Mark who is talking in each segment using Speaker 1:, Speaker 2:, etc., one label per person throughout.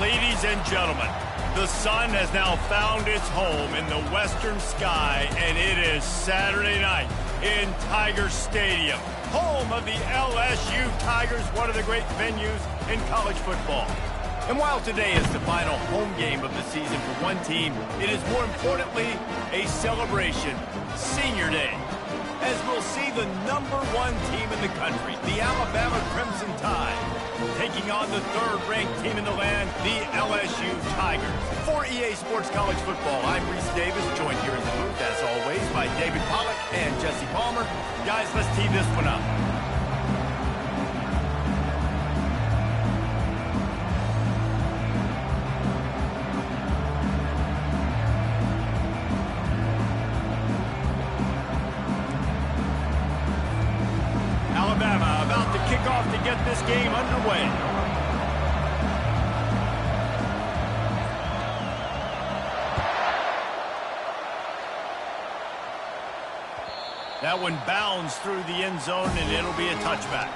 Speaker 1: Ladies and gentlemen, the sun has now found its home in the western sky, and it is Saturday night in Tiger Stadium, home of the LSU Tigers, one of the great venues in college football. And while today is the final home game of the season for one team, it is more importantly a celebration, Senior Day, as we'll see the #1 team in the country, the Alabama Crimson Tide, taking on the third-ranked team in the land, the LSU Tigers. For EA Sports College Football, I'm Breezy Davis, joined here in the booth, as always, by David Pollack and Jesse Palmer. Guys, let's tee this one up. Alabama about to kick off to get this game underway. That one bounds through the end zone, and it'll be a touchback.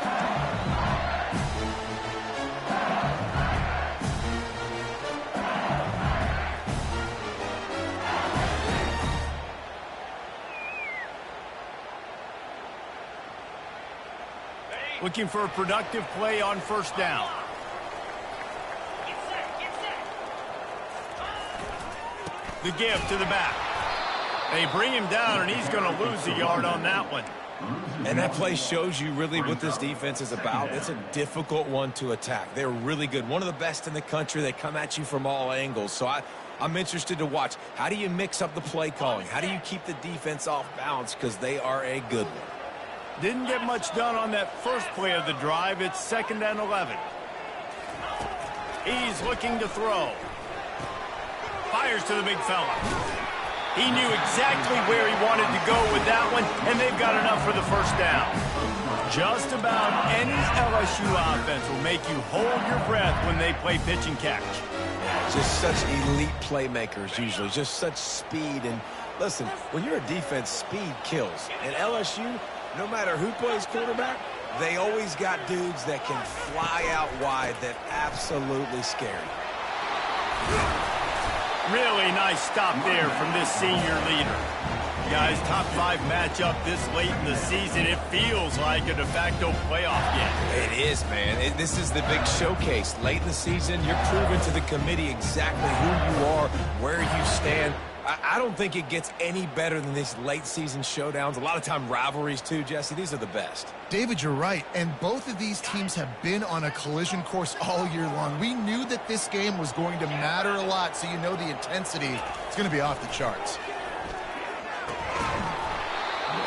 Speaker 1: Looking for a productive play on first down. The give to the back. They bring him down, and he's going to lose a yard on that one.
Speaker 2: And that play shows you really what this defense is about. It's a difficult one to attack. They're really good. One of the best in the country. They come at you from all angles. So I'm interested to watch. How do you mix up the play calling? How do you keep the defense off balance? Because they are a good one.
Speaker 1: Didn't get much done on that first play of the drive. It's 2nd and 11. He's looking to throw. Fires to the big fella. He knew exactly where he wanted to go with that one, and they've got enough for the first down. Just about any LSU offense will make you hold your breath when they play pitch and catch.
Speaker 2: Just such elite playmakers usually. Just such speed. And listen, when you're a defense, speed kills. And LSU, no matter who plays quarterback, they always got dudes that can fly out wide that absolutely scary.
Speaker 1: Really nice stop there from this senior leader. Guys, top 5 matchup this late in the season. It feels like a de facto playoff game.
Speaker 2: It is, man. This is the big showcase. Late in the season, you're proving to the committee exactly who you are, where you stand. I don't think it gets any better than these late-season showdowns. A lot of time rivalries, too, Jesse. These are the best.
Speaker 3: David, you're right. And both of these teams have been on a collision course all year long. We knew that this game was going to matter a lot, so you know the intensity is going to be off the charts.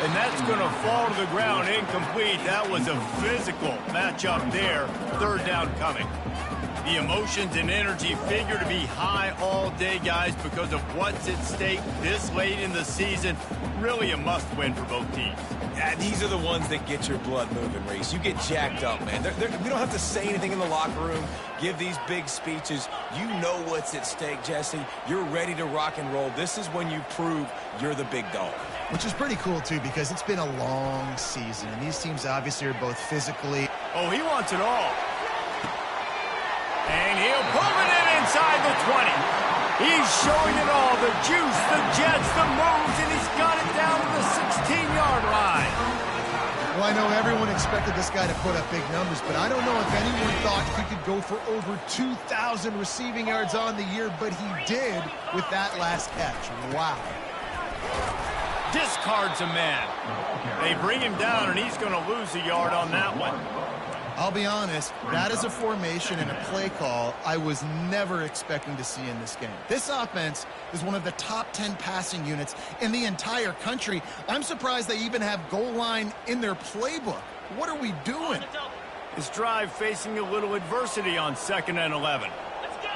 Speaker 1: And that's going to fall to the ground incomplete. That was a physical matchup there. Third down coming. The emotions and energy figure to be high all day, guys, because of what's at stake this late in the season. Really a must-win for both teams.
Speaker 2: Yeah, these are the ones that get your blood moving, Reese. You get jacked up, man. We don't have to say anything in the locker room, give these big speeches. You know what's at stake, Jesse. You're ready to rock and roll. This is when you prove you're the big dog.
Speaker 3: Which is pretty cool, too, because it's been a long season. And these teams obviously are both physically...
Speaker 1: Oh, he wants it all. And he'll pull it in inside the 20. He's showing it all, the juice, the jets, the moves, and he's got it down to the 16-yard line.
Speaker 3: Well, I know everyone expected this guy to put up big numbers, but I don't know if anyone thought he could go for over 2,000 receiving yards on the year, but he did with that last catch. Wow.
Speaker 1: Discards a man. They bring him down, and he's going to lose a yard on that one.
Speaker 3: I'll be honest, that is a formation and a play call I was never expecting to see in this game. This offense is one of the top 10 passing units in the entire country. I'm surprised they even have goal line in their playbook. What are we doing?
Speaker 1: This drive facing a little adversity on 2nd and 11.
Speaker 4: Let's go!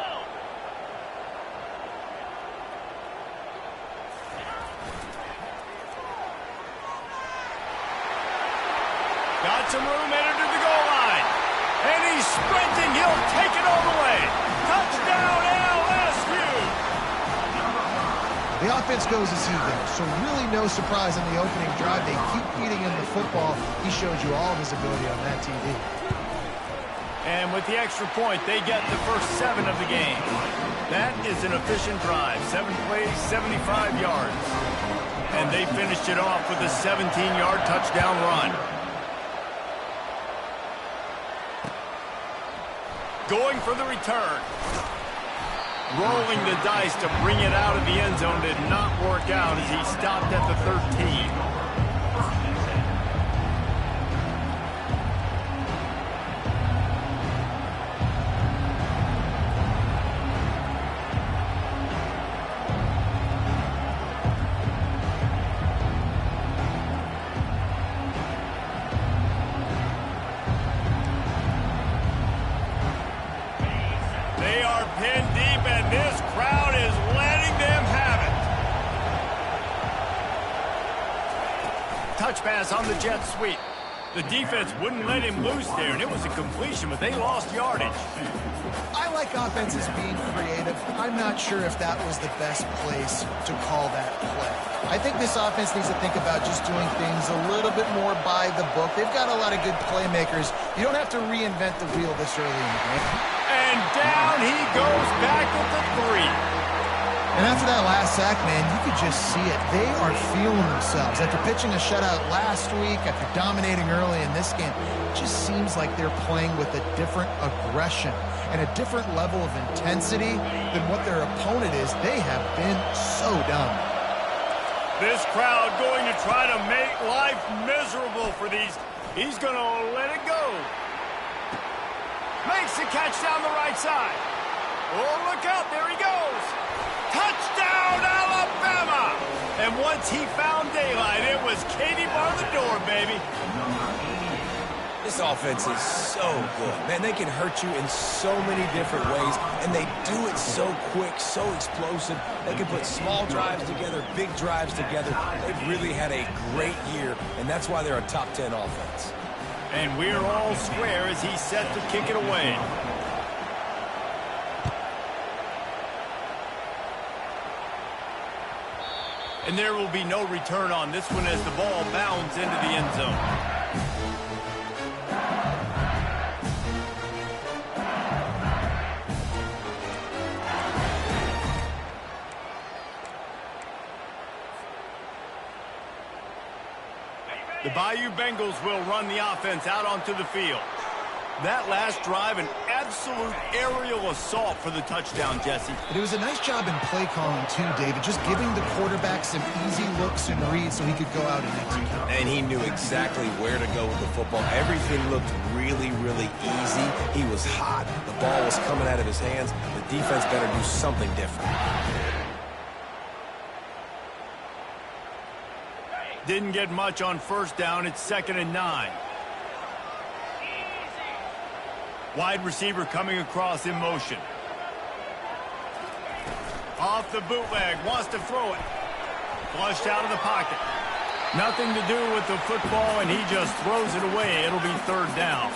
Speaker 1: Got some room, entered to the goal line. And he's sprinting. He'll take it all the way. Touchdown, LSU!
Speaker 3: The offense goes as he goes, so really no surprise in the opening drive. They keep feeding him the football. He showed you all of his ability on that TV.
Speaker 1: And with the extra point, they get the first 7 of the game. That is an efficient drive. 7 plays, 75 yards. And they finished it off with a 17-yard touchdown run. Going for the return. Rolling the dice to bring it out of the end zone did not work out as he stopped at the 13. Pinned deep, and this crowd is letting them have it. Touch pass on the jet sweep. The defense wouldn't let him loose there, and it was a completion, but they lost yardage.
Speaker 3: I like offenses being creative. I'm not sure if that was the best place to call that play. I think this offense needs to think about just doing things a little bit more by the book. They've got a lot of good playmakers. You don't have to reinvent the wheel this early in the game.
Speaker 1: And down he goes back at the 3.
Speaker 3: And after that last sack, man, you could just see it. They are feeling themselves. After pitching a shutout last week, after dominating early in this game, it just seems like they're playing with a different aggression and a different level of intensity than what their opponent is. They have been so dumb.
Speaker 1: This crowd going to try to make life miserable for these. He's going to let it go. Makes the catch down the right side. Oh, look out. There he goes. Touchdown, Alabama! And once he found daylight, it was Katie bar the door, baby.
Speaker 2: This offense is so good. Man, they can hurt you in so many different ways, and they do it so quick, so explosive. They can put small drives together, big drives together. They've really had a great year, and that's why they're a top 10 offense.
Speaker 1: And we're all square as he's set to kick it away. And there will be no return on this one as the ball bounds into the end zone. The Bayou Bengals will run the offense out onto the field. That last drive, an absolute aerial assault for the touchdown, Jesse.
Speaker 3: But it was a nice job in play calling, too, David, just giving the quarterback some easy looks and reads so he could go out and execute.
Speaker 2: And he knew exactly where to go with the football. Everything looked really, really easy. He was hot. The ball was coming out of his hands. The defense better do something different.
Speaker 1: Didn't get much on first down. It's 2nd and 9. Wide receiver coming across in motion. Off the bootleg, wants to throw it. Flushed out of the pocket. Nothing to do with the football, and he just throws it away. It'll be 3rd down.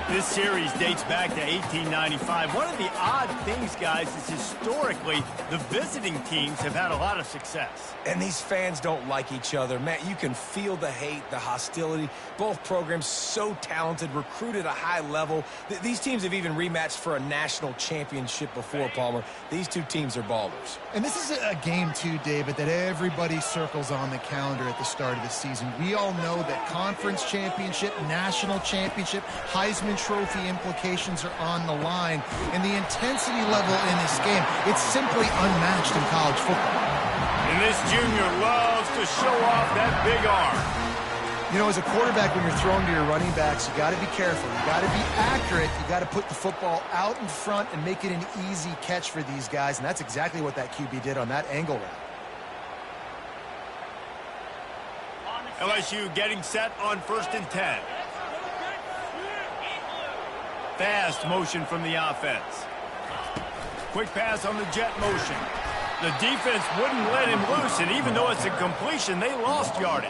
Speaker 1: This series dates back to 1895. One of the odd things, guys, is historically the visiting teams have had a lot of success.
Speaker 2: And these fans don't like each other. Matt, you can feel the hate, the hostility. Both programs so talented, recruited at a high level. These teams have even rematched for a national championship before, Palmer. These two teams are ballers.
Speaker 3: And this is a game, too, David, that everybody circles on the calendar at the start of the season. We all know that conference championship, national championship, Heisman Trophy implications are on the line. And the intensity level in this game, it's simply unmatched in college football.
Speaker 1: And this junior loves to show off that big arm.
Speaker 3: You know, as a quarterback, when you're throwing to your running backs, you got to be careful. You got to be accurate. You got to put the football out in front and make it an easy catch for these guys. And that's exactly what that QB did on that angle route.
Speaker 1: LSU getting set on 1st and 10. Fast motion from the offense. Quick pass on the jet motion. The defense wouldn't let him loose, and even though it's a completion, they lost yardage.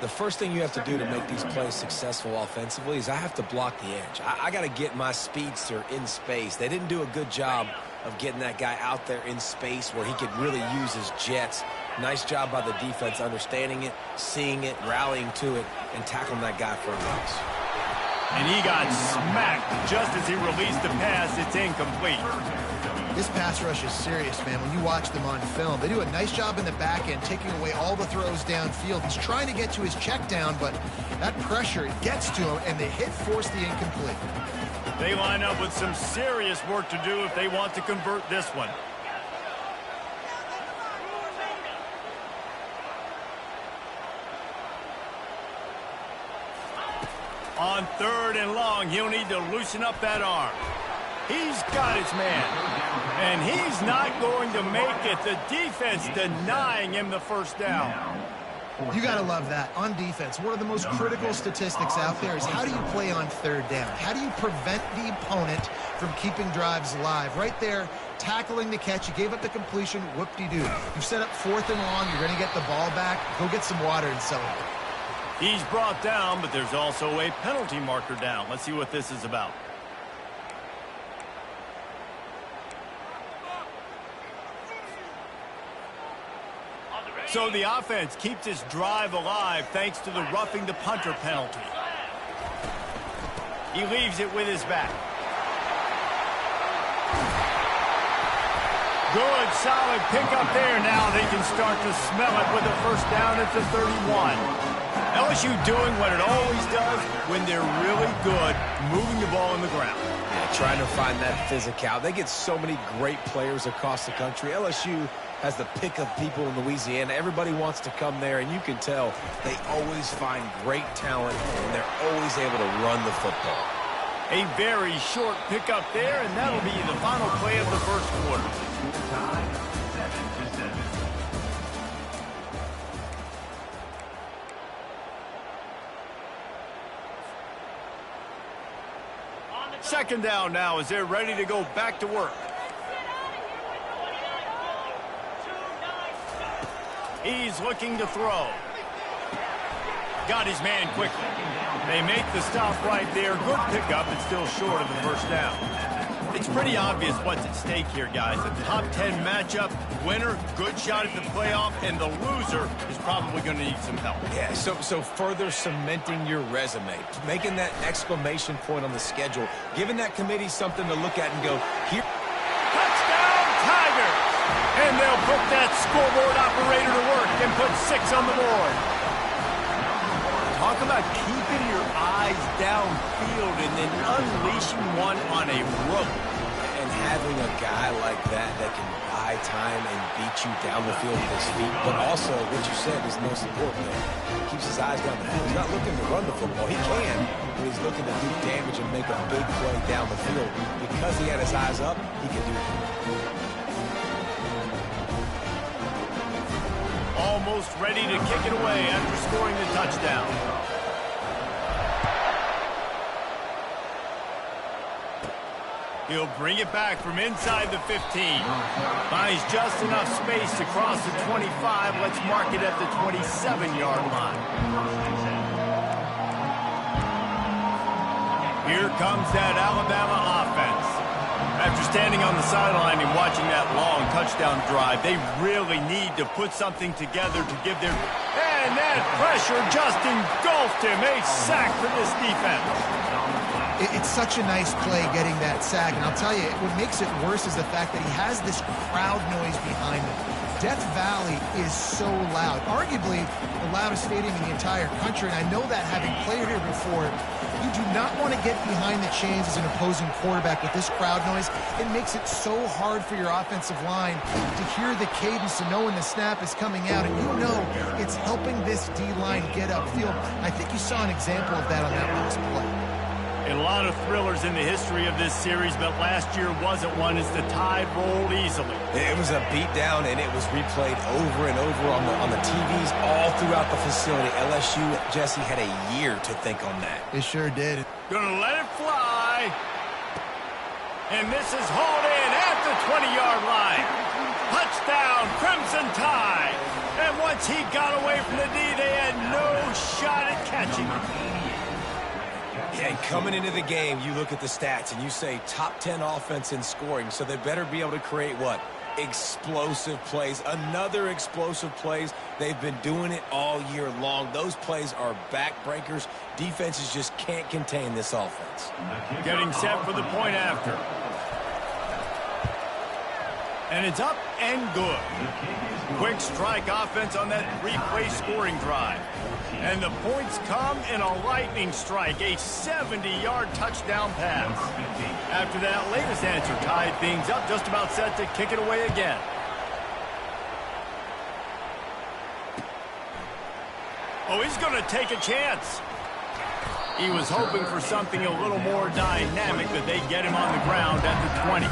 Speaker 2: The first thing you have to do to make these plays successful offensively is I have to block the edge. I got to get my speedster in space. They didn't do a good job of getting that guy out there in space where he could really use his jets. Nice job by the defense understanding it, seeing it, rallying to it, and tackling that guy for a loss.
Speaker 1: And he got smacked just as he released the pass. It's incomplete.
Speaker 3: This pass rush is serious, man. When you watch them on film, they do a nice job in the back end, taking away all the throws downfield. He's trying to get to his check down, but that pressure gets to him, and the hit forced the incomplete.
Speaker 1: They line up with some serious work to do if they want to convert this one. On 3rd and long, he'll need to loosen up that arm. He's got his man, and he's not going to make it. The defense denying him the first down.
Speaker 3: You got to love that. On defense, one of the most critical statistics out there is how do you play on 3rd down? How do you prevent the opponent from keeping drives alive? Right there, tackling the catch. You gave up the completion, whoop-de-doo. You set up 4th and long. You're going to get the ball back. Go get some water and celebrate.
Speaker 1: He's brought down, but there's also a penalty marker down. Let's see what this is about. So the offense keeps its drive alive thanks to the roughing the punter penalty. He leaves it with his back. Good, solid pickup there. Now they can start to smell it with a first down at the 31. LSU doing what it always does when they're really good, moving the ball in the ground.
Speaker 2: Yeah, trying to find that physical. They get so many great players across the country. LSU has the pick of people in Louisiana. Everybody wants to come there, and you can tell they always find great talent, and they're always able to run the football.
Speaker 1: A very short pickup there, and that'll be the final play of the first quarter. Second down now as they're ready to go back to work. He's looking to throw. Got his man quickly. They make the stop right there. Good pickup. It's still short of the first down. It's pretty obvious what's at stake here, guys. A top 10 matchup, winner, good shot at the playoff, and the loser is probably going to need some help.
Speaker 2: Yeah, so further cementing your resume, making that exclamation point on the schedule, giving that committee something to look at and go, here.
Speaker 1: Touchdown, Tigers! And they'll put that scoreboard operator to work and put 6 on the board. Talk about keeping your eyes downfield and then unleashing one on a rope.
Speaker 2: And having a guy like that can buy time and beat you down the field with his feet, but also, what you said is the most important thing. He keeps his eyes down the field. He's not looking to run the football. He can, but he's looking to do damage and make a big play down the field. Because he had his eyes up, he can do that.
Speaker 1: Almost ready to kick it away after scoring the touchdown. He'll bring it back from inside the 15. Finds just enough space to cross the 25. Let's mark it at the 27-yard line. Here comes that Alabama offense. After standing on the sideline and watching that long touchdown drive, they really need to put something together to give their... And that pressure just engulfed him. A sack for this defense.
Speaker 3: It's such a nice play getting that sack, and I'll tell you, what makes it worse is the fact that he has this crowd noise behind him. Death Valley is so loud, arguably the loudest stadium in the entire country, and I know that having played here before. You do not want to get behind the chains as an opposing quarterback with this crowd noise. It makes it so hard for your offensive line to hear the cadence and know when the snap is coming out, and you know it's helping this D-line get upfield. I think you saw an example of that on that last play.
Speaker 1: A lot of thrillers in the history of this series, but last year wasn't one as the tide rolled easily.
Speaker 2: It was a beatdown, and it was replayed over and over on the TVs all throughout the facility. LSU, Jesse, had a year to think on that.
Speaker 3: They sure did.
Speaker 1: Gonna let it fly. And this is hauled in at the 20-yard line. Touchdown, Crimson Tide. And once he got away from the D, they had no shot at catching him.
Speaker 2: And coming into the game, you look at the stats and you say top 10 offense in scoring, so they better be able to create what? explosive plays. Another explosive plays. They've been doing it all year long. Those plays are backbreakers. Defenses just can't contain this offense.
Speaker 1: Getting set for the point after. And it's up and good. Quick strike offense on that replay scoring drive. And the points come in a lightning strike, a 70-yard touchdown pass. After that latest answer tied things up, just about set to kick it away again. Oh, he's going to take a chance. He was hoping for something a little more dynamic, that they get him on the ground at the 20.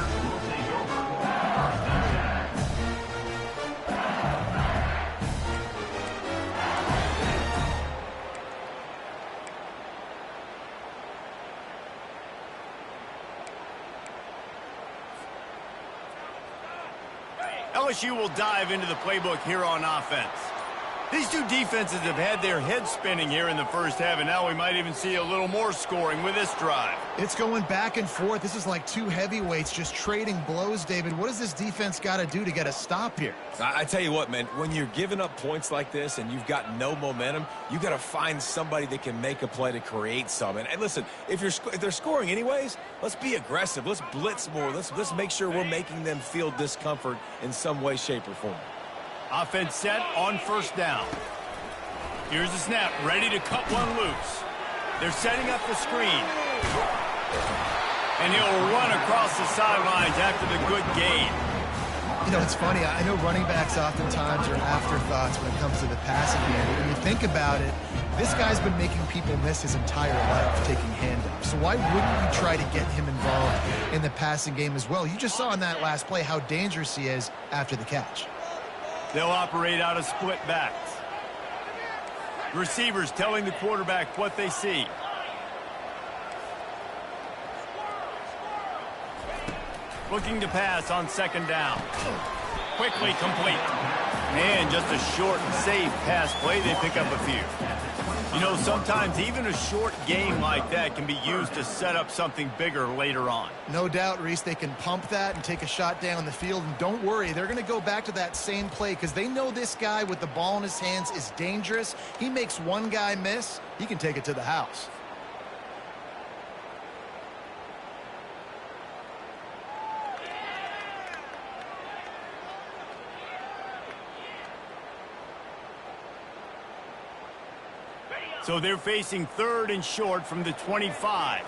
Speaker 1: LSU will dive into the playbook here on offense. These two defenses have had their heads spinning here in the first half, and now we might even see a little more scoring with this drive.
Speaker 3: It's going back and forth. This is like two heavyweights just trading blows, David. What does this defense got to do to get a stop here?
Speaker 2: I tell you what, man, when you're giving up points like this and you've got no momentum, you got to find somebody that can make a play to create some. And listen, if they're scoring anyways, let's be aggressive. Let's blitz more. Let's make sure we're making them feel discomfort in some way, shape, or form.
Speaker 1: Offense set on first down. Here's the snap, ready to cut one loose. They're setting up the screen. And he'll run across the sidelines after the good gain.
Speaker 3: You know, it's funny. I know running backs oftentimes are afterthoughts when it comes to the passing game. But when you think about it, this guy's been making people miss his entire life taking handoffs. So why wouldn't you try to get him involved in the passing game as well? You just saw in that last play how dangerous he is after the catch.
Speaker 1: They'll operate out of split backs. Receivers telling the quarterback what they see. Looking to pass on second down. Quickly complete. And just a short and safe pass play. They pick up a few. You know, sometimes even a short game like that can be used to set up something bigger later on.
Speaker 3: No doubt, Reese, they can pump that and take a shot down the field. And don't worry, they're going to go back to that same play because they know this guy with the ball in his hands is dangerous. He makes one guy miss, he can take it to the house.
Speaker 1: So they're facing third and short from the 25.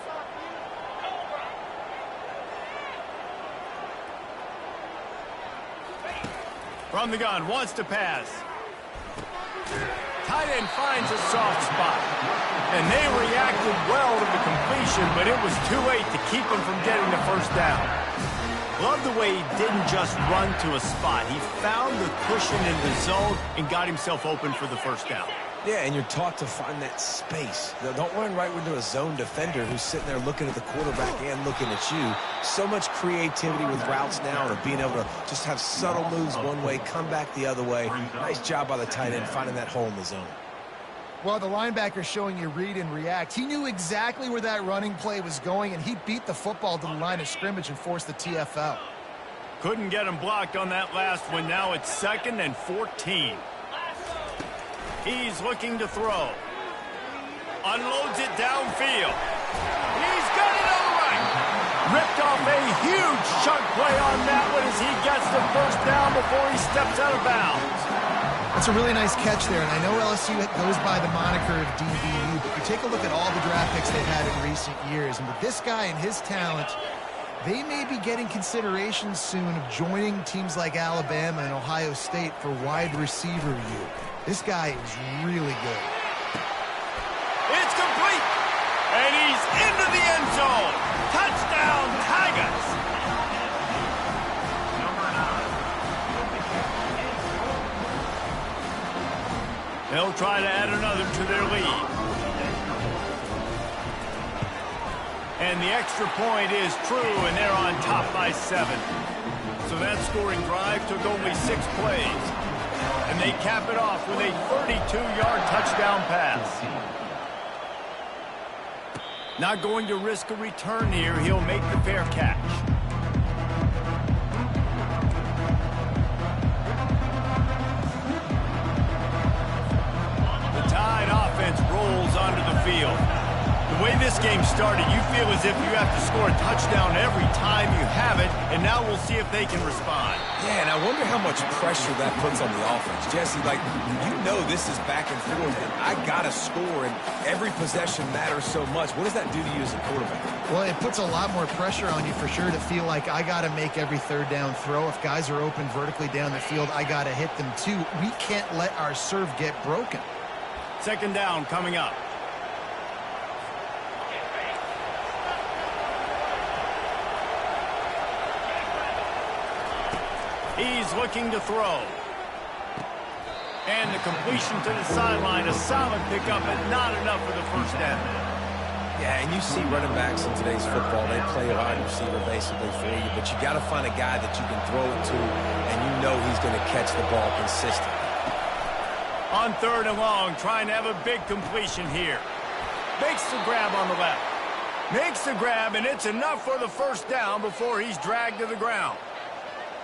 Speaker 1: From the gun, wants to pass. Tight end finds a soft spot. And they reacted well to the completion, but it was too late to keep him from getting the first down. Love the way he didn't just run to a spot. He found the cushion in the zone and got himself open for the first down.
Speaker 2: Yeah, and you're taught to find that space. Don't run right into a zone defender who's sitting there looking at the quarterback and looking at you. So much creativity with routes now and being able to just have subtle moves one way, come back the other way. Nice job by the tight end finding that hole in the zone.
Speaker 3: Well, the linebacker's showing you read and react. He knew exactly where that running play was going, and he beat the football to the line of scrimmage and forced the TFL.
Speaker 1: Couldn't get him blocked on that last one. Now it's 2nd and 14. He's looking to throw. Unloads it downfield. He's got it on the right. Ripped off a huge chunk play on that one as he gets the first down before he steps out of bounds.
Speaker 3: That's a really nice catch there, and I know LSU goes by the moniker of DBU, but you take a look at all the draft picks they've had in recent years, and with this guy and his talent, they may be getting consideration soon of joining teams like Alabama and Ohio State for wide receiver view. This guy is really good.
Speaker 1: It's complete, and he's into the end zone. Touchdown, Tigers. They'll try to add another to their lead. And the extra point is true, and they're on top by 7. So that scoring drive took only 6 plays. And they cap it off with a 32-yard touchdown pass. Not going to risk a return here. He'll make the fair catch. offense rolls onto the field. The way this game started, you feel as if you have to score a touchdown every time you have it, and now we'll see if they can respond.
Speaker 2: Yeah, and I wonder how much pressure that puts on the offense. Jesse, like, you know this is back and forth, and I got to score, and every possession matters so much. What does that do to you as a quarterback?
Speaker 3: Well, it puts a lot more pressure on you for sure to feel like I got to make every third down throw. If guys are open vertically down the field, I got to hit them too. We can't let our serve get broken.
Speaker 1: Second down coming up. He's looking to throw. And the completion to the sideline, a solid pickup, but not enough for the first down.
Speaker 2: Yeah, and you see running backs in today's football, they play a wide receiver basically for you, but you got to find a guy that you can throw it to, and you know he's going to catch the ball consistently.
Speaker 1: On third and long, trying to have a big completion here. Makes the grab on the left. Makes the grab, and it's enough for the first down before he's dragged to the ground.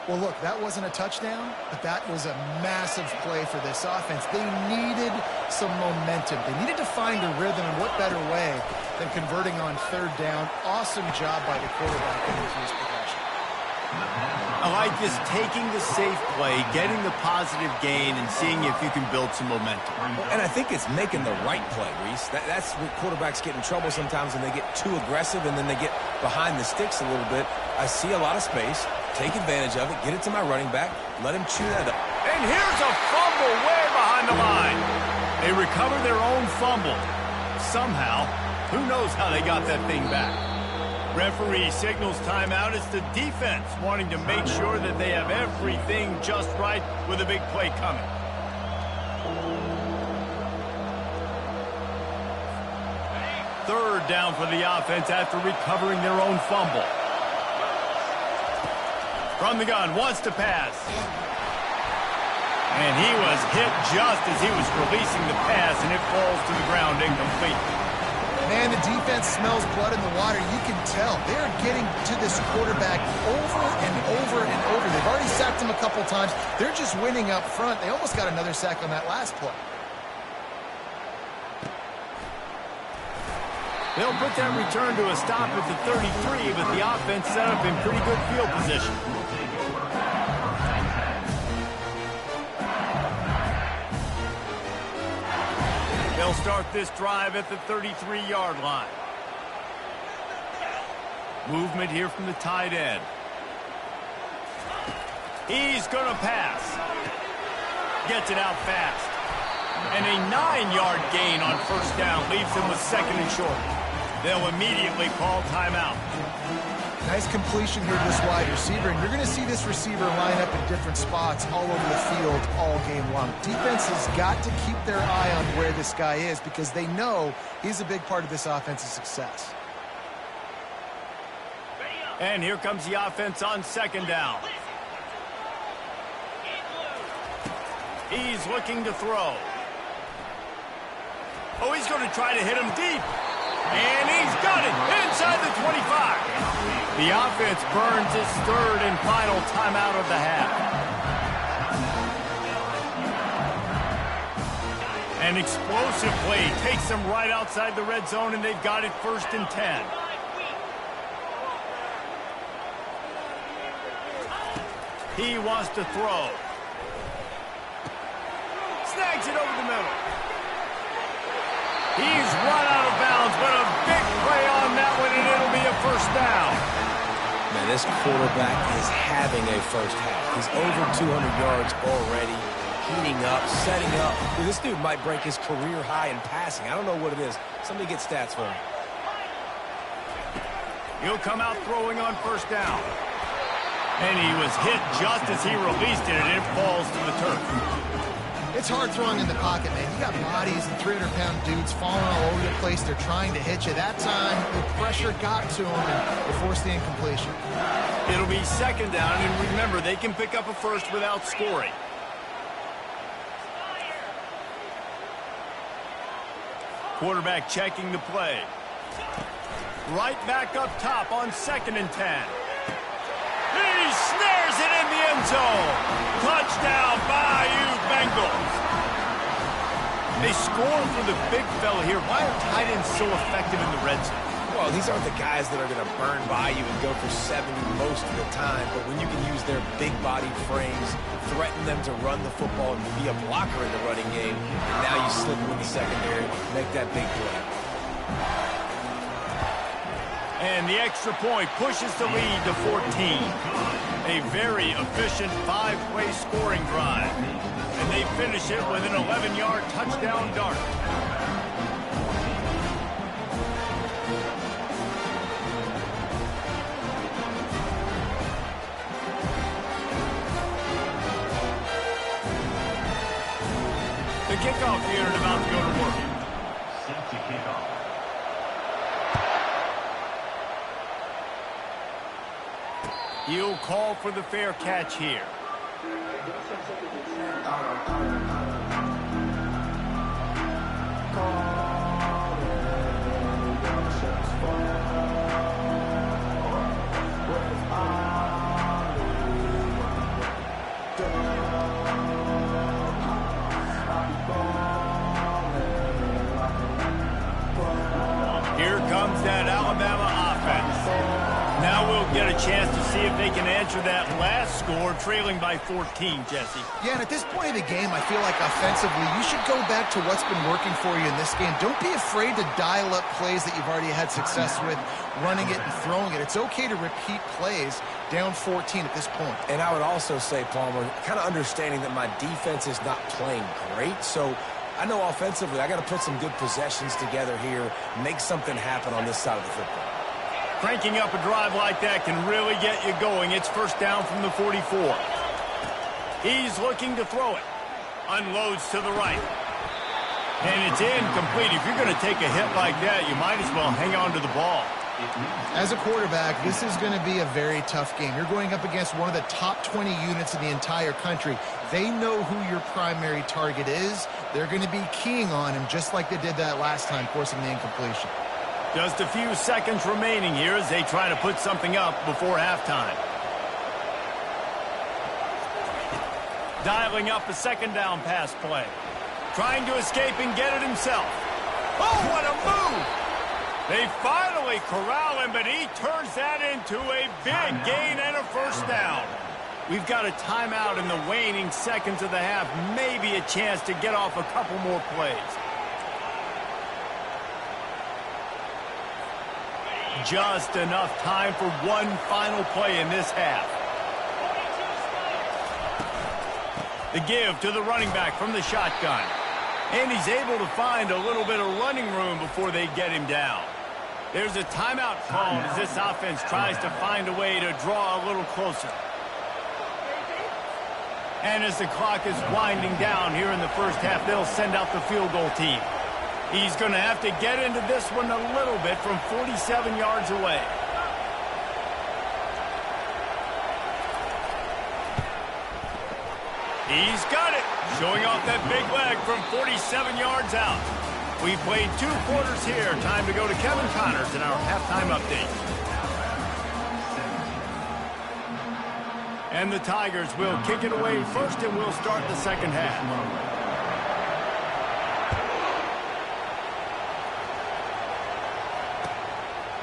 Speaker 3: Well, look, that wasn't a touchdown, but that was a massive play for this offense. They needed some momentum. They needed to find a rhythm, and what better way than converting on third down. Awesome job by the quarterback in his possession.
Speaker 1: I like this, taking the safe play, getting the positive gain, and seeing if you can build some momentum.
Speaker 2: And I think it's making the right play, Reese. That's where quarterbacks get in trouble sometimes when they get too aggressive and then they get behind the sticks a little bit. I see a lot of space. Take advantage of it. Get it to my running back. Let him chew that up.
Speaker 1: And here's a fumble way behind the line. They recover their own fumble. Somehow, who knows how they got that thing back. Referee signals timeout. It's the defense wanting to make sure that they have everything just right with a big play coming. Third down for the offense after recovering their own fumble. From the gun, wants to pass. And he was hit just as he was releasing the pass, and it falls to the ground incomplete.
Speaker 3: Man, the defense smells blood in the water. You can tell. They're getting to this quarterback over and over and over. They've already sacked him a couple times. They're just winning up front. They almost got another sack on that last play.
Speaker 1: They'll put that return to a stop at the 33, but the offense set up in pretty good field position. They'll start this drive at the 33-yard line. Movement here from the tight end. He's going to pass. Gets it out fast. And a 9-yard gain on first down leaves him with second and short. They'll immediately call timeout.
Speaker 3: Nice completion here to this wide receiver, and you're going to see this receiver line up in different spots all over the field all game long. Defense has got to keep their eye on where this guy is because they know he's a big part of this offense's success.
Speaker 1: And here comes the offense on second down. He's looking to throw. Oh, he's going to try to hit him deep. And he's got it inside the 25. The offense burns its third and final timeout of the half. An explosive play takes them right outside the red zone, and they've got it first and 10. He wants to throw. Snags it over the middle. He's run out of bounds, but a big play on that one, and it'll be a first down.
Speaker 2: Man, this quarterback is having a first half. He's over 200 yards already, heating up, setting up. This dude might break his career high in passing. I don't know what it is. Somebody get stats for him.
Speaker 1: He'll come out throwing on first down. And he was hit just as he released it, and it falls to the turf.
Speaker 3: It's hard throwing in the pocket, man. You got bodies and 300-pound dudes falling all over the place. They're trying to hit you. That time, the pressure got to them, and they forced the incompletion.
Speaker 1: It'll be second down, and remember, they can pick up a first without scoring. Quarterback checking the play. Right back up top on second and 10. He snares it in the end zone. Touchdown, Bayou Bengals. They score for the big fella here. Why are tight ends so effective in the red zone?
Speaker 2: Well, these aren't the guys that are going to burn by you and go for 70 most of the time, but when you can use their big-bodied frames, threaten them to run the football and be a blocker in the running game, and now you slip them in the secondary, make that big play.
Speaker 1: And the extra point pushes the lead to 14. A very efficient 5-play scoring drive. And they finish it with an 11-yard touchdown dart. The kickoff unit about to go to work. Set to kickoff. He'll call for the fair catch here. Here comes that Alabama offense. Now we'll get a chance to see if they can answer that last score, trailing by 14, Jesse.
Speaker 3: Yeah, and at this point of the game, I feel like offensively, you should go back to what's been working for you in this game. Don't be afraid to dial up plays that you've already had success with, running it and throwing it. It's okay to repeat plays down 14 at this point.
Speaker 2: And I would also say, Palmer, kind of understanding that my defense is not playing great, so I know offensively I got to put some good possessions together here, make something happen on this side of the football.
Speaker 1: Cranking up a drive like that can really get you going. It's first down from the 44. He's looking to throw it. Unloads to the right. And it's incomplete. If you're going to take a hit like that, you might as well hang on to the ball.
Speaker 3: As a quarterback, this is going to be a very tough game. You're going up against one of the top 20 units in the entire country. They know who your primary target is. They're going to be keying on him just like they did that last time, forcing the incompletion.
Speaker 1: Just a few seconds remaining here as they try to put something up before halftime. Dialing up a second down pass play. Trying to escape and get it himself. Oh, what a move! They finally corral him, but he turns that into a big gain and a first down. We've got a timeout in the waning seconds of the half. Maybe a chance to get off a couple more plays. Just enough time for one final play in this half. The give to the running back from the shotgun. And he's able to find a little bit of running room before they get him down. There's a timeout called as this offense tries to find a way to draw a little closer. And as the clock is winding down here in the first half, they'll send out the field goal team. He's going to have to get into this one a little bit from 47 yards away. He's got it, showing off that big leg from 47 yards out. We've played 2 quarters here. Time to go to Kevin Connors in our halftime update. And the Tigers will kick it away first, and we'll start the second half.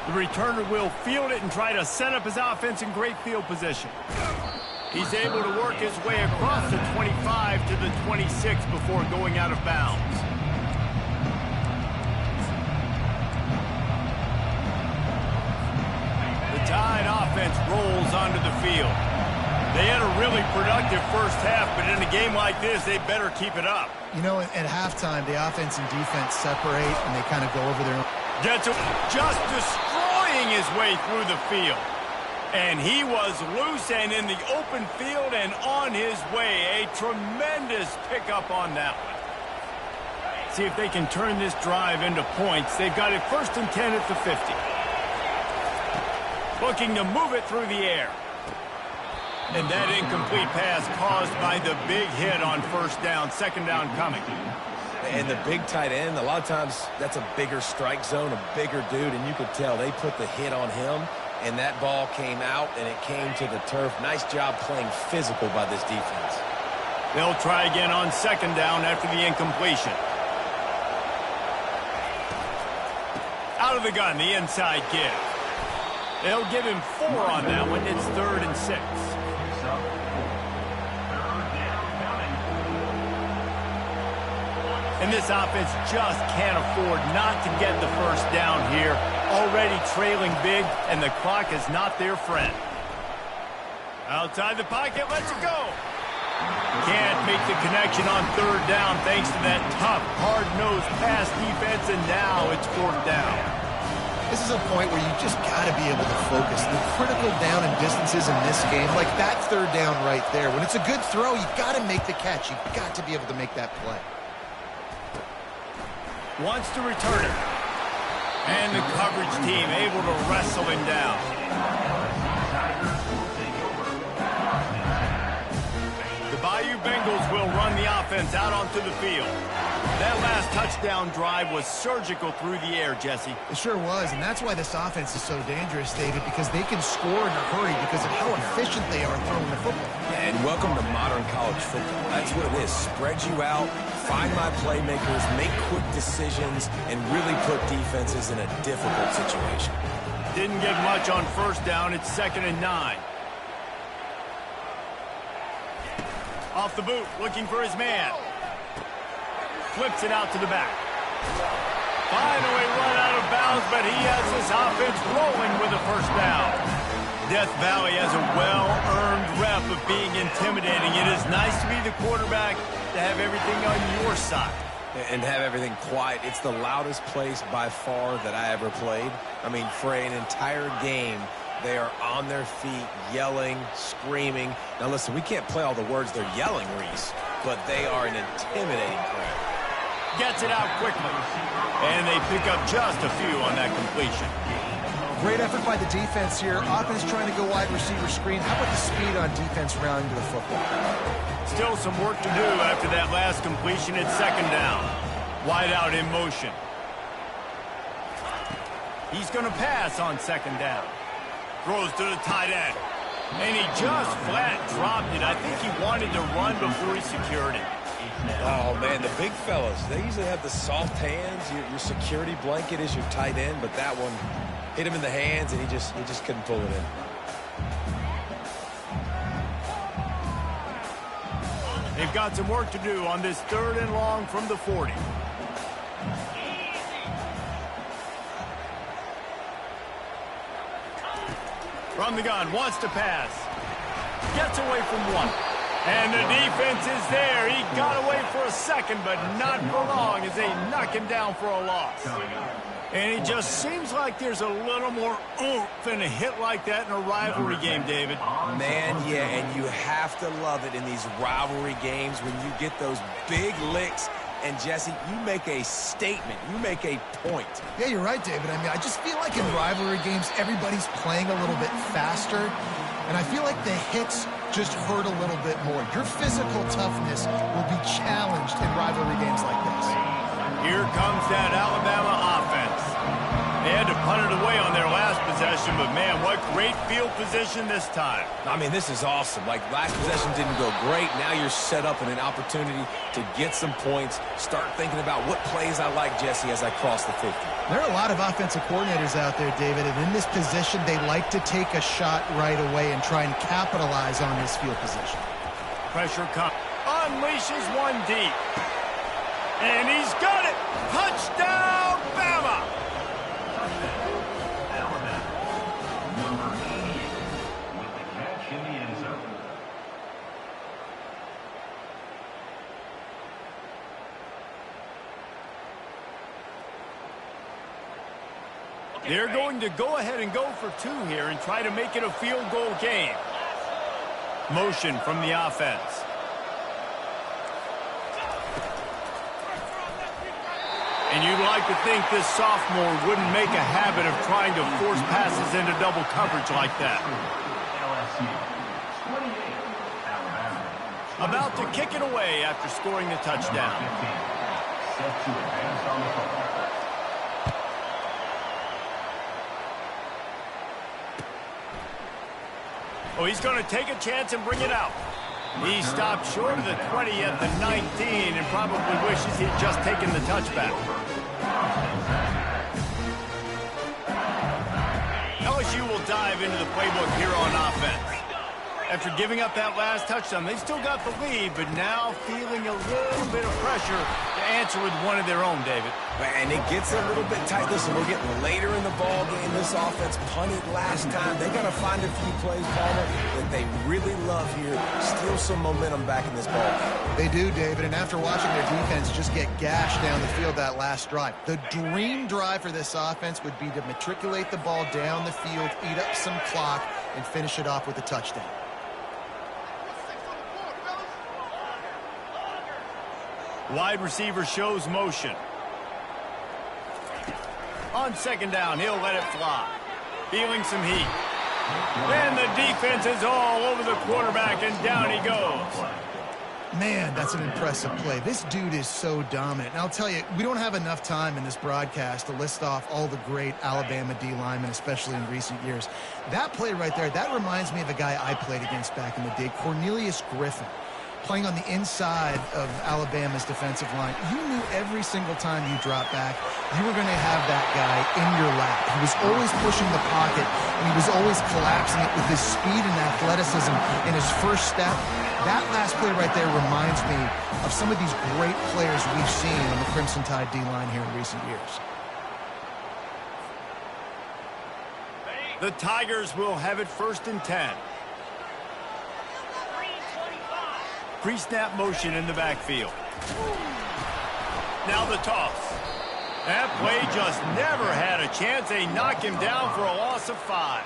Speaker 1: The returner will field it and try to set up his offense in great field position. He's able to work his way across the 25 to the 26 before going out of bounds. The Tide offense rolls onto the field. They had a really productive first half, but in a game like this, they better keep it up.
Speaker 3: You know, at halftime, the offense and defense separate, and they kind of go over their own.
Speaker 1: Gets it, just destroying his way through the field. And he was loose and in the open field and on his way. A tremendous pickup on that one. See if they can turn this drive into points. They've got it first and 10 at the 50. Looking to move it through the air. And that incomplete pass caused by the big hit on first down. Second down coming.
Speaker 2: And the big tight end, a lot of times that's a bigger strike zone, a bigger dude, and you could tell they put the hit on him, and that ball came out, and it came to the turf. Nice job playing physical by this defense.
Speaker 1: They'll try again on second down after the incompletion. Out of the gun, the inside give. They'll give him 4 on that one. It's 3rd and 6. And this offense just can't afford not to get the first down here. Already trailing big, and the clock is not their friend. Outside the pocket, lets it go. Can't make the connection on 3rd down thanks to that tough, hard-nosed pass defense, and now it's 4th down.
Speaker 3: This is a point where you just got to be able to focus. The critical down and distances in this game, like that 3rd down right there. When it's a good throw, you got to make the catch. You've got to be able to make that play.
Speaker 1: Wants to return it. And the coverage team able to wrestle him down. The Bayou Bengals will run the offense out onto the field. That last touchdown drive was surgical through the air, Jesse.
Speaker 3: It sure was, and that's why this offense is so dangerous, David, because they can score in a hurry because of how efficient they are throwing the football.
Speaker 2: And welcome to modern college football. That's what it is. Spread you out, find my playmakers, make quick decisions, and really put defenses in a difficult situation.
Speaker 1: Didn't get much on 1st down. It's 2nd and 9. Off the boot, looking for his man. Flips it out to the back. Finally run out of bounds, but he has this offense rolling with a 1st down. Death Valley has a well-earned rep of being intimidating. It is nice to be the quarterback, to have everything on your side.
Speaker 2: And have everything quiet. It's the loudest place by far that I ever played. I mean, for an entire game, they are on their feet, yelling, screaming. Now, listen, we can't play all the words they're yelling, Reese, but they are an intimidating crowd.
Speaker 1: Gets it out quickly. And they pick up just a few on that completion.
Speaker 3: Great effort by the defense here. Offense trying to go wide receiver screen. How about the speed on defense rounding to the football?
Speaker 1: Still some work to do after that last completion. It's 2nd down. Wide out in motion. He's going to pass on 2nd down. Throws to the tight end. And he just flat dropped it. I think he wanted to run before he secured it.
Speaker 2: Oh, man, the big fellas, they usually have the soft hands. Your security blanket is your tight end, but that one hit him in the hands, and he just couldn't pull it in.
Speaker 1: They've got some work to do on this 3rd and long from the 40. From the gun, wants to pass. Gets away from 1. And the defense is there. He got away for a second, but not for long as they knock him down for a loss. And it just seems like there's a little more oomph in a hit like that in a rivalry game, David.
Speaker 2: Man, yeah, and you have to love it in these rivalry games when you get those big licks. And, Jesse, you make a statement. You make a point.
Speaker 3: Yeah, you're right, David. I mean, I just feel like in rivalry games, everybody's playing a little bit faster. And I feel like the hits just hurt a little bit more. Your physical toughness will be challenged in rivalry games like this.
Speaker 1: Here comes that Alabama offense. They had to punt it away on their last possession, but, man, what great field position this time.
Speaker 2: I mean, this is awesome. Like, last possession didn't go great. Now you're set up in an opportunity to get some points. Start thinking about what plays I like, Jesse, as I cross the 50.
Speaker 3: There are a lot of offensive coordinators out there, David, and in this position, they like to take a shot right away and try and capitalize on this field position.
Speaker 1: Pressure comes. Unleashes one deep. And he's got it. Touchdown, Bama. They're going to go ahead and go for 2 here and try to make it a field goal game. Motion from the offense. And you'd like to think this sophomore wouldn't make a habit of trying to force passes into double coverage like that. About to kick it away after scoring the touchdown. Oh, he's going to take a chance and bring it out. He stopped short of the 20 at the 19 and probably wishes he'd just taken the touchback. LSU will dive into the playbook here on offense. After giving up that last touchdown, they still got the lead, but now feeling a little bit of pressure to answer with one of their own, David.
Speaker 2: And it gets a little bit tight. Listen, we're getting later in the ball game. This offense punted last time. They got to find a few plays, Palmer, that they really love here. Steal some momentum back in this ball game.
Speaker 3: They do, David, and after watching their defense just get gashed down the field that last drive, the dream drive for this offense would be to matriculate the ball down the field, eat up some clock, and finish it off with a touchdown.
Speaker 1: Wide receiver shows motion. On second down, he'll let it fly. Feeling some heat. And the defense is all over the quarterback, and down he goes.
Speaker 3: Man, that's an impressive play. This dude is so dominant. And I'll tell you, we don't have enough time in this broadcast to list off all the great Alabama D linemen, especially in recent years. That play right there, that reminds me of a guy I played against back in the day, Cornelius Griffin, playing on the inside of Alabama's defensive line. You knew every single time you dropped back, you were going to have that guy in your lap. He was always pushing the pocket, and he was always collapsing it with his speed and athleticism in his first step. That last play right there reminds me of some of these great players we've seen on the Crimson Tide D-line here in recent years.
Speaker 1: The Tigers will have it 1st and 10. Pre-snap motion in the backfield. Now the toss. That play just never had a chance. They knock him down for a loss of 5.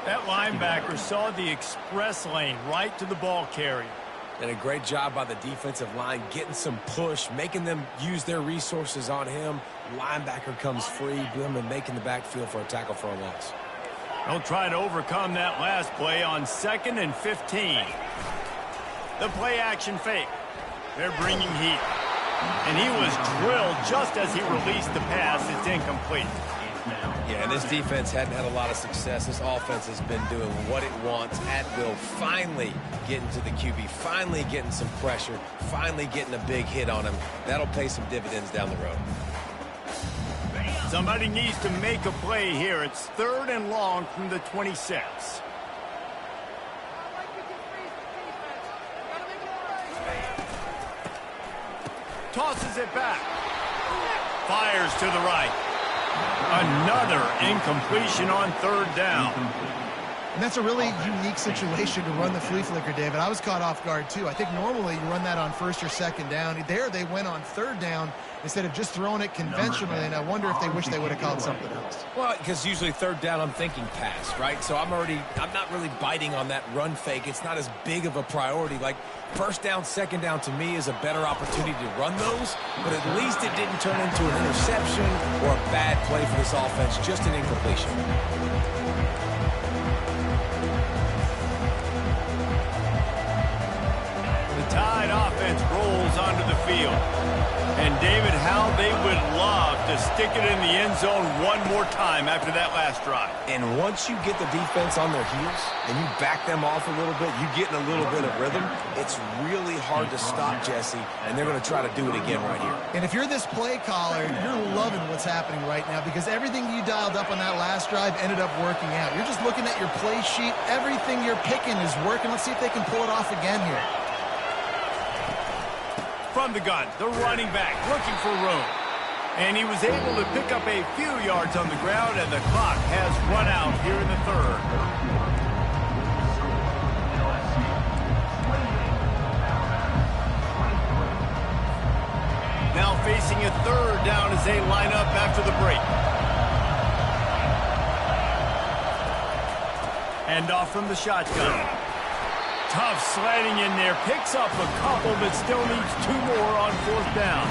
Speaker 1: That linebacker saw the express lane right to the ball carrier.
Speaker 2: And a great job by the defensive line getting some push, making them use their resources on him. Linebacker comes free, boom, and making the backfield for a tackle for a loss.
Speaker 1: They'll try to overcome that last play on 2nd and 15. The play-action fake. They're bringing heat. And he was drilled just as he released the pass. It's incomplete.
Speaker 2: Yeah, and this defense hadn't had a lot of success. This offense has been doing what it wants at will. Finally getting to the QB. Finally getting some pressure. Finally getting a big hit on him. That'll pay some dividends down the road.
Speaker 1: Somebody needs to make a play here. It's 3rd and long from the 26. Tosses it back. Fires to the right. Another incompletion on 3rd down.
Speaker 3: And that's a really unique situation to run the flea flicker, David. I was caught off guard, too. I think normally you run that on 1st or 2nd down. There they went on 3rd down instead of just throwing it conventionally, and I wonder if they wish they would have called something else.
Speaker 2: Well, because usually 3rd down I'm thinking pass, right? So I'm not really biting on that run fake. It's not as big of a priority. Like 1st down, 2nd down to me is a better opportunity to run those, but at least it didn't turn into an interception or a bad play for this offense, just an incompletion.
Speaker 1: Tide offense rolls onto the field. And David, how they would love to stick it in the end zone one more time after that last drive.
Speaker 2: And once you get the defense on their heels and you back them off a little bit, you get in a little bit of rhythm, it's really hard to stop, Jesse, and they're going to try to do it again right here.
Speaker 3: And if you're this play caller, you're loving what's happening right now because everything you dialed up on that last drive ended up working out. You're just looking at your play sheet. Everything you're picking is working. Let's see if they can pull it off again here.
Speaker 1: From the gun, the running back looking for room. And he was able to pick up a few yards on the ground, and the clock has run out here in the 3rd. Now facing a 3rd down as they line up after the break. Hand off from the shotgun. Tough sledding in there. Picks up a couple, but still needs 2 more on 4th down.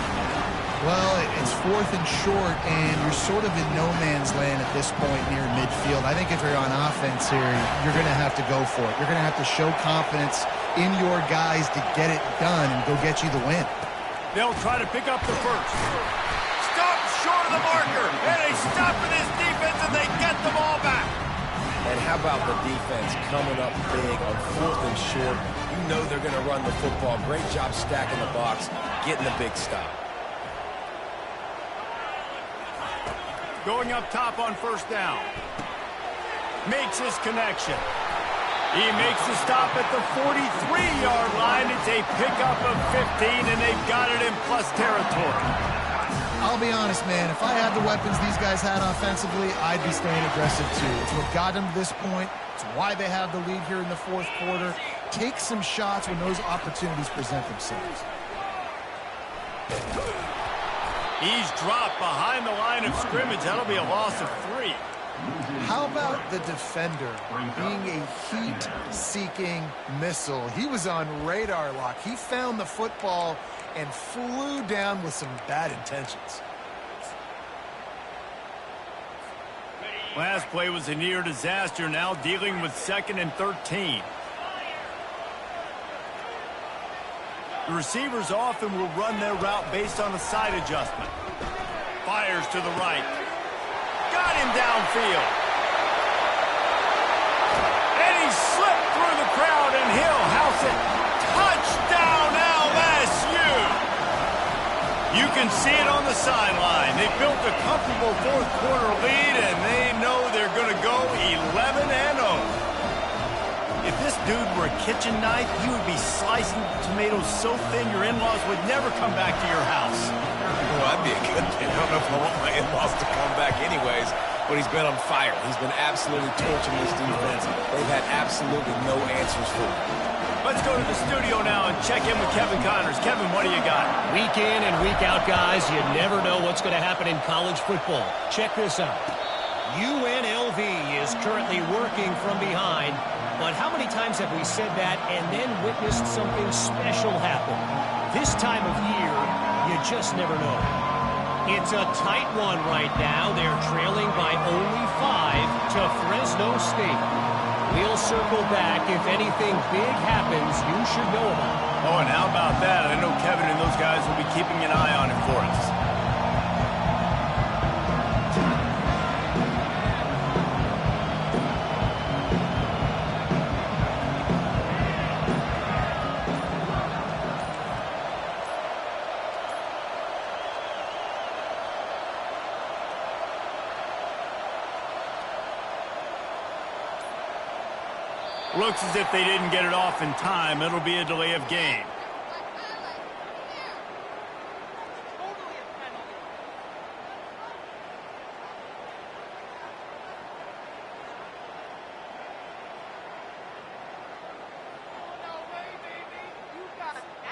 Speaker 3: Well, it's 4th and short, and you're sort of in no man's land at this point near midfield. I think if you're on offense here, you're going to have to go for it. You're going to have to show confidence in your guys to get it done and go get you the win.
Speaker 1: They'll try to pick up the 1st. Stop short of the marker, and they stop with this defense, and they get the ball back.
Speaker 2: And how about the defense coming up big on 4th and short? You know they're going to run the football. Great job stacking the box, getting the big stop.
Speaker 1: Going up top on 1st down. makes his connection. He makes the stop at the 43-yard line. It's a pickup of 15, and they've got it in plus territory.
Speaker 3: I'll be honest, man. If I had the weapons these guys had offensively, I'd be staying aggressive too. It's what got them to this point. It's why they have the lead here in the fourth quarter. Take some shots when those opportunities present themselves.
Speaker 1: He's dropped behind the line of scrimmage. That'll be a loss of 3.
Speaker 3: How about the defender being a heat-seeking missile? He was on radar lock. He found the football and flew down with some bad intentions.
Speaker 1: Last play was a near disaster. Now dealing with 2nd and 13. The receivers often will run their route based on a side adjustment. Fires to the right. Got him downfield. And he slipped through the crowd, and he'll house it. Touchdown, LSU! You can see it on the sideline. They built a comfortable fourth quarter lead, and they know they're going to go 11-0. If this dude were a kitchen knife, you would be slicing tomatoes so thin your in-laws would never come back to your house.
Speaker 2: Well, that'd be a good thing. I don't know if I want my in-laws to come back anyways, but he's been on fire. He's been absolutely torching this defense. They've had absolutely no answers for him.
Speaker 1: Let's go to the studio now and check in with Kevin Connors. Kevin, what do you got?
Speaker 4: Week in and week out, guys, you never know what's going to happen in college football. Check this out. UNLV is currently working from behind, but how many times have we said that and then witnessed something special happen? This time of year, you just never know. It's a tight one right now. They're trailing by only 5 to Fresno State. We'll circle back. If anything big happens, you should know about it.
Speaker 1: Oh, and how about that? I know Kevin and those guys will be keeping an eye on it for us. Looks as if they didn't get it off in time. It'll be a delay of game.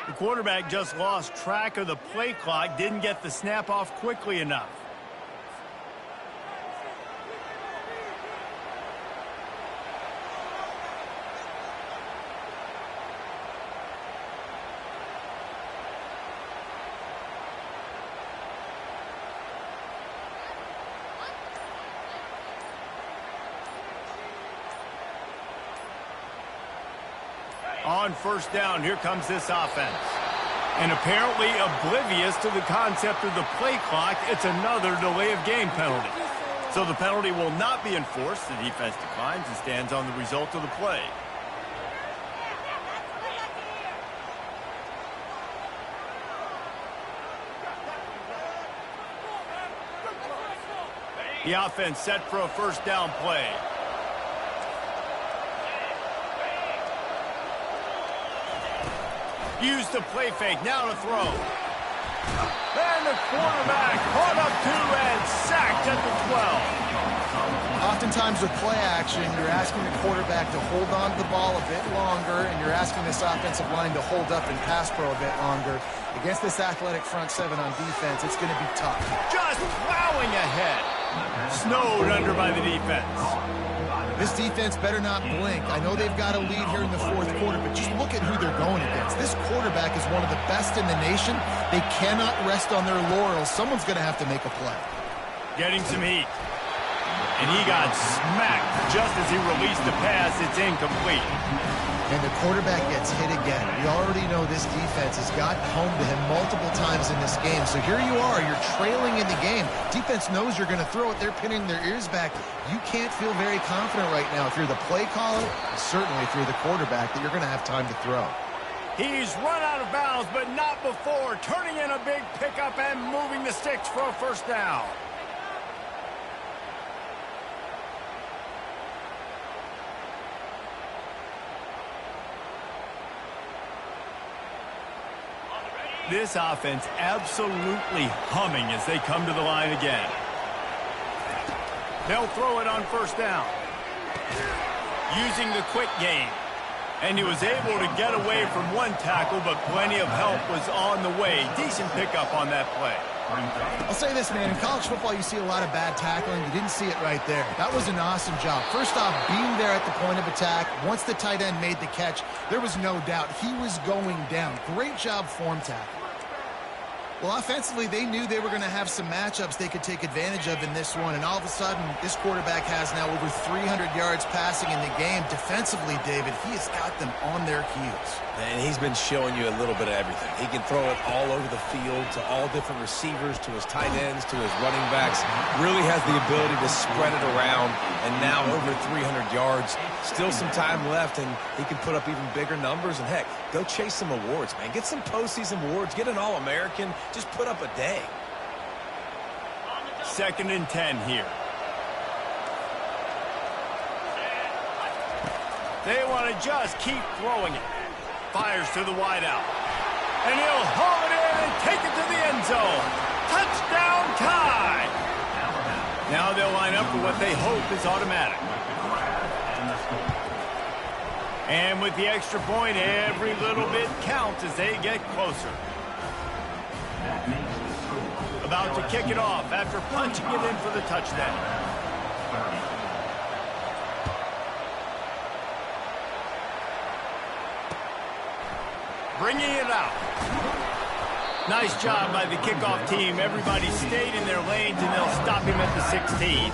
Speaker 1: The quarterback just lost track of the play clock, didn't get the snap off quickly enough. On first down, here comes this offense. And apparently oblivious to the concept of the play clock, it's another delay of game penalty. So the penalty will not be enforced. The defense declines and stands on the result of the play. The offense set for a first down play. Use the play fake, now to throw. And the quarterback caught up to and sacked at the 12.
Speaker 3: Oftentimes with play action, you're asking the quarterback to hold on to the ball a bit longer, and you're asking this offensive line to hold up and pass pro a bit longer. Against this athletic front seven on defense, it's going to be tough.
Speaker 1: Just plowing ahead. Snowed under by the defense.
Speaker 3: This defense better not blink. I know they've got a lead here in the fourth quarter, but just look at who they're going against. This quarterback is one of the best in the nation. They cannot rest on their laurels. Someone's going to have to make a play.
Speaker 1: Getting some heat. And he got smacked just as he released the pass. It's incomplete.
Speaker 3: And the quarterback gets hit again. We already know this defense has gotten home to him multiple times in this game. So here you are, you're trailing in the game. Defense knows you're going to throw it. They're pinning their ears back. You can't feel very confident right now if you're the play caller, certainly if you're the quarterback, that you're going to have time to throw.
Speaker 1: He's run out of bounds, but not before. Turning in a big pickup and moving the sticks for a first down. This offense absolutely humming as they come to the line again. They'll throw it on first down. Using the quick game. And he was able to get away from one tackle, but plenty of help was on the way. Decent pickup on that play.
Speaker 3: I'll say this, man. In college football, you see a lot of bad tackling. You didn't see it right there. That was an awesome job. First off, being there at the point of attack. Once the tight end made the catch, there was no doubt he was going down. Great job form tackle. Well, offensively, they knew they were going to have some matchups they could take advantage of in this one, and all of a sudden, this quarterback has now over 300 yards passing in the game. Defensively, David, he has got them on their heels.
Speaker 2: And he's been showing you a little bit of everything. He can throw it all over the field to all different receivers, to his tight ends, to his running backs. Really has the ability to spread it around, and now over 300 yards. Still some time left, and he can put up even bigger numbers. And, heck, go chase some awards, man. Get some postseason awards. Get an All-American. Just put up a day.
Speaker 1: 2nd and 10 here. They want to just keep throwing it. Fires to the wideout. And he'll haul it in and take it to the end zone. Touchdown tie. Now they'll line up for what they hope is automatic. And with the extra point, every little bit counts as they get closer. About to kick it off after punching it in for the touchdown. Bringing it out. Nice job by the kickoff team. Everybody stayed in their lanes, and they'll stop him at the 16.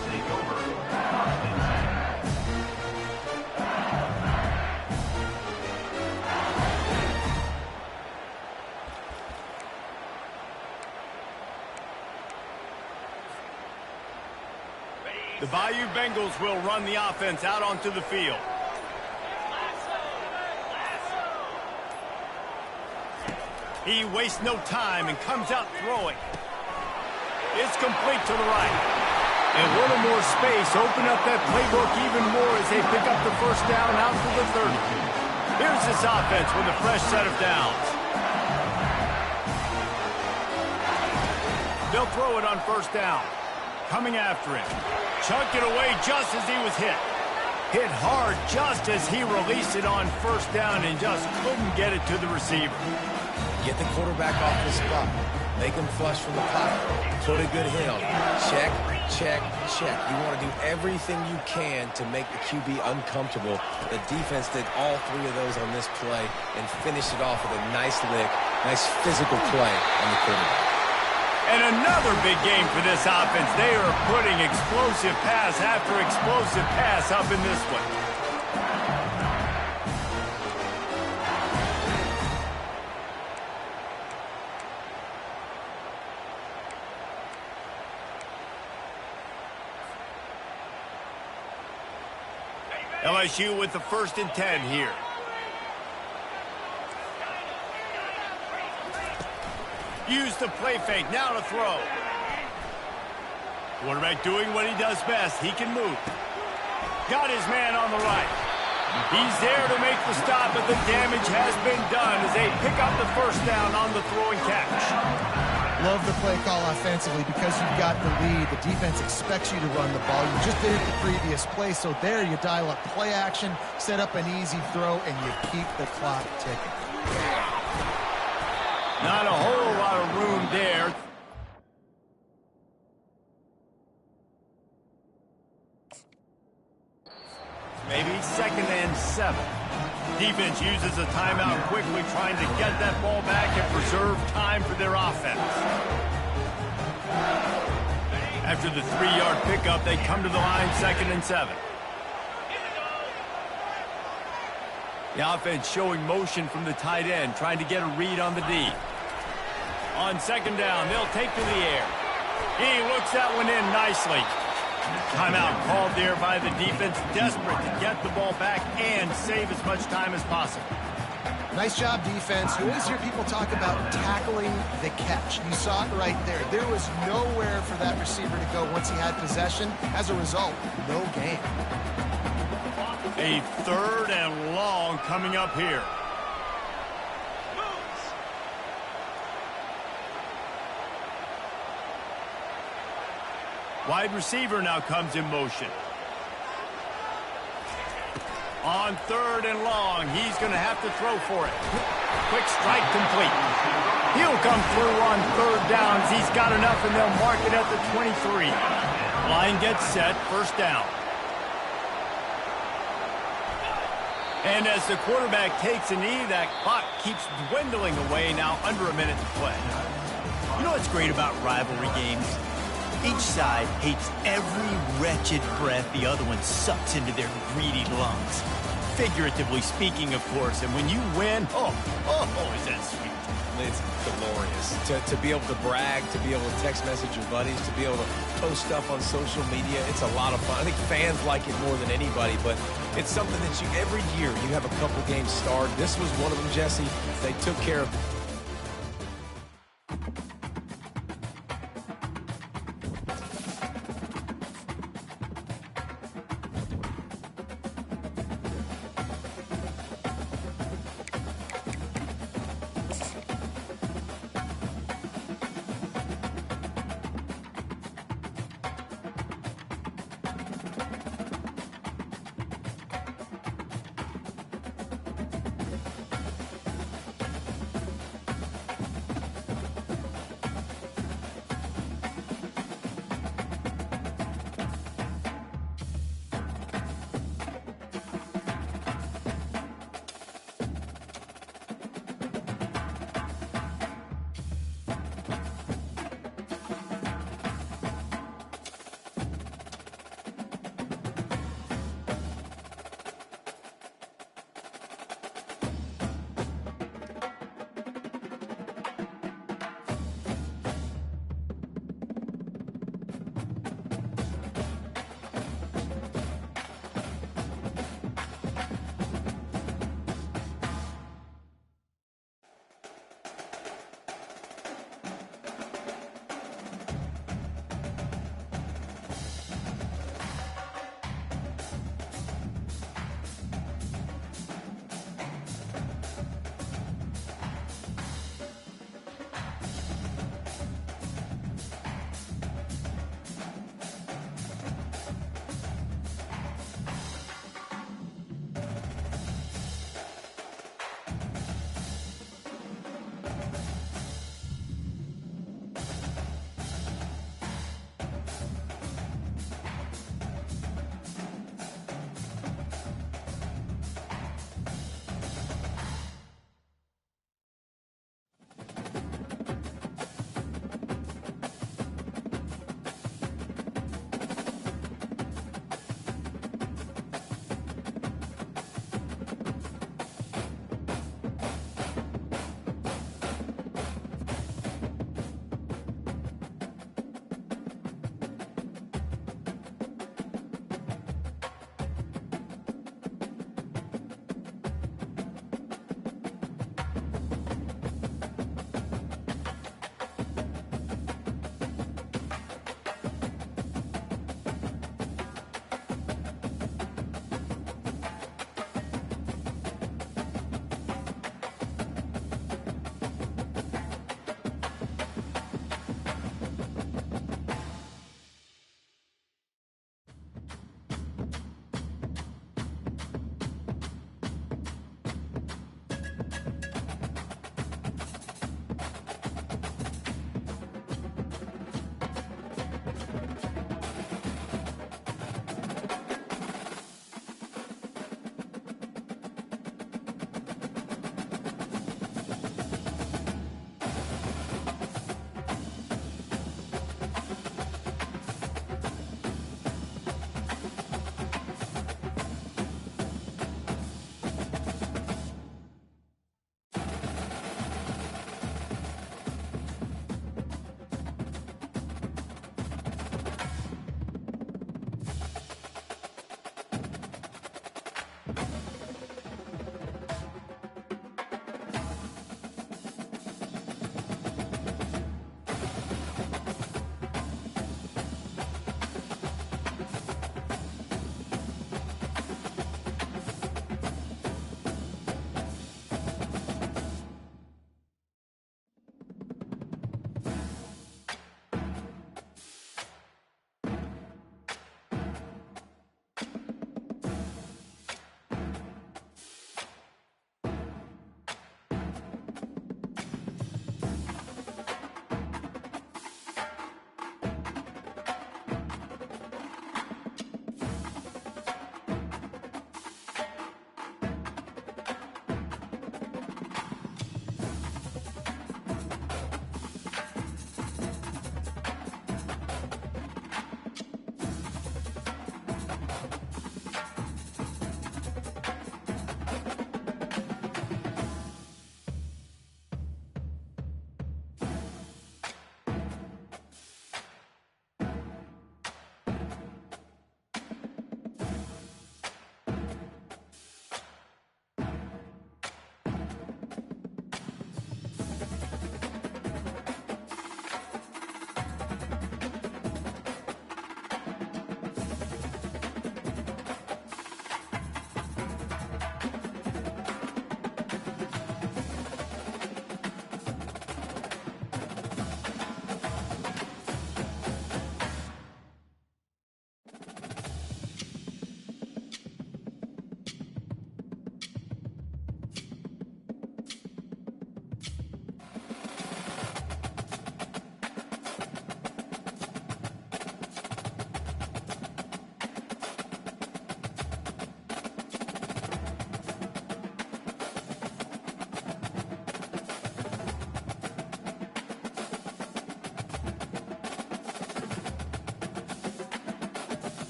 Speaker 1: The Bayou Bengals will run the offense out onto the field. He wastes no time and comes out throwing. It's complete to the right. And a little more space. Open up that playbook even more as they pick up the first down out to the 30. Here's this offense with a fresh set of downs. They'll throw it on first down. Coming after him. Chunked it away just as he was hit. Hit hard just as he released it on first down and just couldn't get it to the receiver.
Speaker 2: Get the quarterback off the spot. Make him flush from the pocket. Put a good hit on him. Check, check, check. You want to do everything you can to make the QB uncomfortable. The defense did all 3 of those on this play and finished it off with a nice lick, nice physical play on the quarterback.
Speaker 1: And another big game for this offense. They are putting explosive pass after explosive pass up in this one. LSU with the 1st and 10 here. Use the play fake, now to throw. Quarterback doing what he does best. He can move. Got his man on the right. He's there to make the stop, but the damage has been done as they pick up the first down on the throwing catch.
Speaker 3: Love the play call offensively because you've got the lead. The defense expects you to run the ball. You just did it the previous play, so there you dial up play action, set up an easy throw, and you keep the clock ticking.
Speaker 1: Not a whole lot of room there. Maybe 2nd and 7. Defense uses a timeout quickly, trying to get that ball back and preserve time for their offense. After the 3-yard pickup, they come to the line 2nd and 7. The offense showing motion from the tight end, trying to get a read on the D. On 2nd down, they'll take to the air. He looks that one in nicely. Timeout called there by the defense, desperate to get the ball back and save as much time as possible.
Speaker 3: Nice job, defense. You always hear people talk about tackling the catch. You saw it right there. There was nowhere for that receiver to go once he had possession. As a result, no gain.
Speaker 1: A 3rd and long coming up here. Wide receiver now comes in motion. On 3rd and long, he's going to have to throw for it. Quick strike complete. He'll come through on 3rd downs. He's got enough, and they'll mark it at the 23. Line gets set, 1st down. And as the quarterback takes a knee, that clock keeps dwindling away, now under a minute to play.
Speaker 5: You know what's great about rivalry games? Each side hates every wretched breath the other one sucks into their greedy lungs. Figuratively speaking, of course. And when you win, oh, is that sweet.
Speaker 2: It's glorious. To be able to brag, to be able to text message your buddies, to be able to post stuff on social media, it's a lot of fun. I think fans like it more than anybody, but it's something that every year you have a couple games starred. This was one of them, Jesse. They took care of.